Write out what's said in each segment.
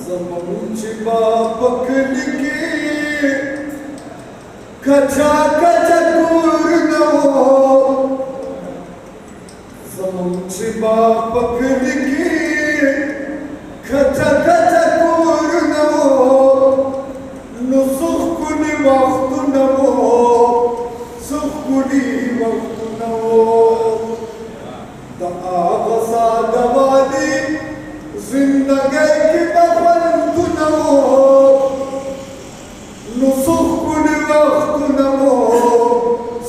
जमूंची बापकलिकी कचा कचा पूर्ण जमूंची बापकलिकी कचा कचा पूर्ण नुसुखुनी वक्तु नवो सुखुनी वक्तु नवो दआवसा दवादी जिंदगी की बफंतु नवो नुसुखुनी वक्तु नवो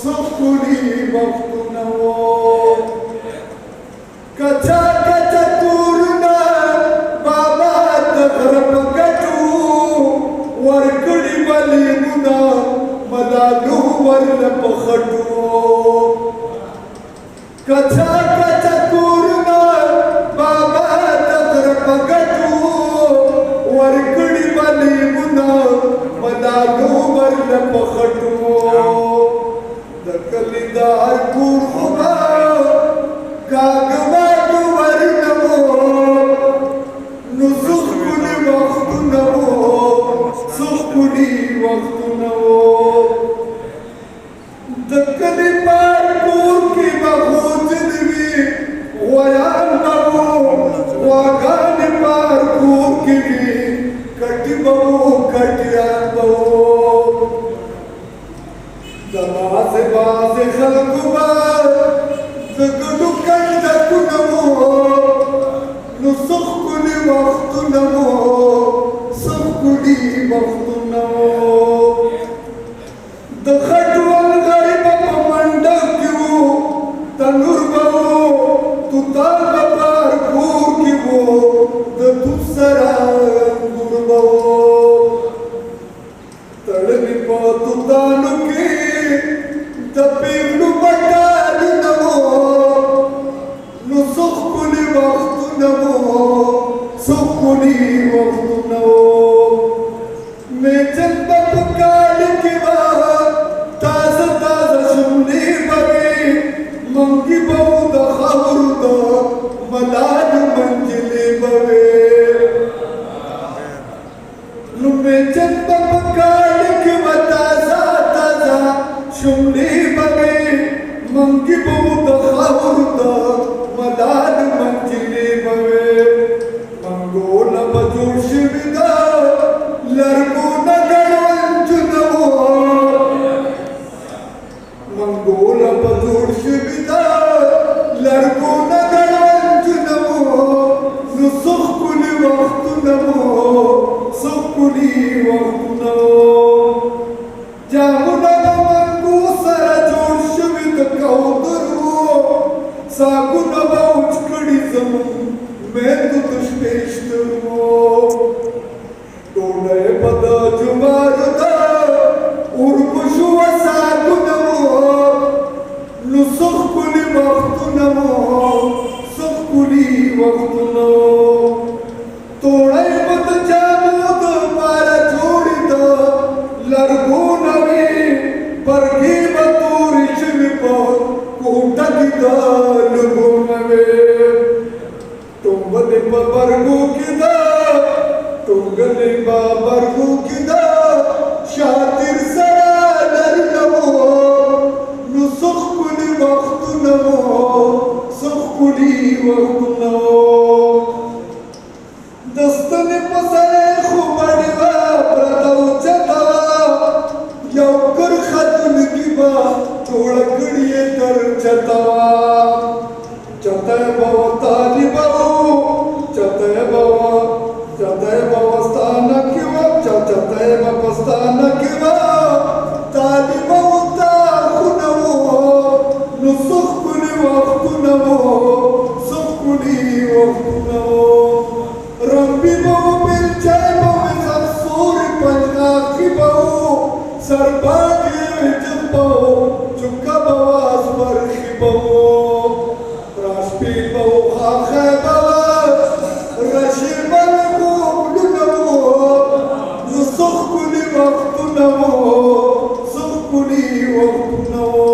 सुखुनी वक्तु नवो कचा कचा पूर्ण बाबा तगरपकटू वरकड़ी बली मुना मदालू वरन पखटू कचा कचा पूर्ण बाबा तगरपकटू वरकड़ी बली मुना मदालू वरन पखटू दकलीदार पूर्वा कागवागु वरनवो नुसुखुनी वक्तु नवो सुखुनी वक्तु नवो दकली पारपूर की बहुजनवी वयान नवो वागान पारपूर की कटी बहु कटियान बहु दमाज़ बाज़ खलकुबा दगडु कंदकु नवो नुसुखुनी वक्तु नवो सुखुनी वक्तु नवो दखटवल गरीब पमंडक्यू तनुर बवो तुताल बार पूर्किवो दतुसरा गुरबवो तळनी तुतानुकी दपीनु बटाली नवो नुसुखुनी वक्तु नवो सुखुनी वक्तु नवो मेचन बपकाल किवा ताज ताज शुमनी बगे मंगी बहु दखावरुद मलाद मंजिले बवे मेचन बपकाल किवा ताजा ताजा शुमनी बगे मंगी बहु दखावरुद मलाद मंजिले बवे मंगोल बजूश विदा लर्गो नगरवंचु नवो मंगोल बजूश विदा लर्गो नगरवंचु नवो नुसुखुनी वक्तु नवो सुखुनी वक्तु नवो जामुना मंगू सर जोश विद कौदरू सागुना उचकड़ी जमून मैं तो दुष्पेष्टरू तोड़े पदा जुमारदा उर्पुशु वसागु नवो नुसुखुनी वक्तु नवो सुखुनी वक्तु नवो तोड़े पद जामुद पारा जोड़िद लर्गो नवे परगी बतूरिश विपर कोटगिद लुगो नवे तुंगले बबरगु किदा तुंगले बाबरगु किदा शातिर सरा नवो नुसुखुनी वक्तु नवो सुखुनी वक्तु नवो दस्तने पसरे खुबड़िवा प्रतव चतवा यौकर खतुन किबा थोड़कड़िए कर चतवा चतय भव तालिबाऊ चतय भवस्थान किंवा चतय भवस्थान किंवा तालिबाऊ ताखु नवो नुसुखुनी वक्तु नवो सुखुनी वक्तु नवो रंबी बहु बिलचाय बहु सरसूर पंजाखी बहु सरबागी जब्बाऊ चुका बवास बरखी बहु राष्ट्री बहु खाखे बवा रशीर बलगु नवो नुसुखुनी वक्तु नवो सुखुनी वक्तु नवो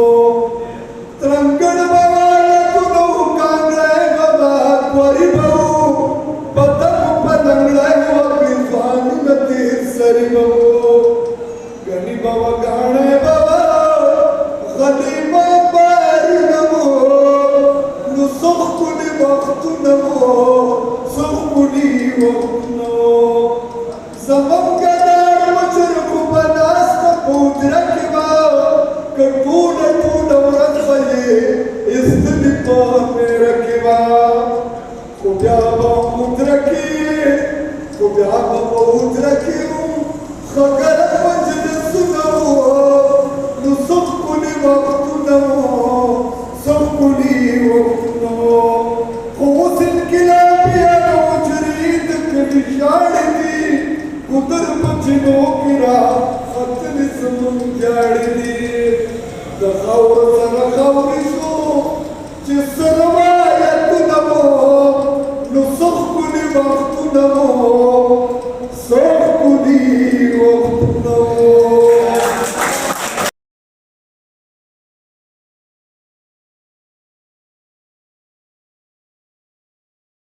तरंगण बवाल तु नवो कांगड़े बवा क्वरी बहु पतंग पतंगड़े वक्ति تیر سری بابو گنی بابا گانے بابا غلیمہ باری نمو نو سخ کلی وقت نمو سخ کلی وقت نمو زمم گدار مجر کو بناستا پود رکی باو کٹونا ٹونا ورد خلی استلی پاک میں رکی باو کو بیابا مدرکی کو بیابا مدرکی خگر مجلس نمو نو سخ کلی وقت نمو سخ کلی وقت نمو خوص انقلابیا مجرید کلی شاڑ دی قدر بچنو کرا خطل سمن جاڑ دی دخور سر خور شو چس روایت نمو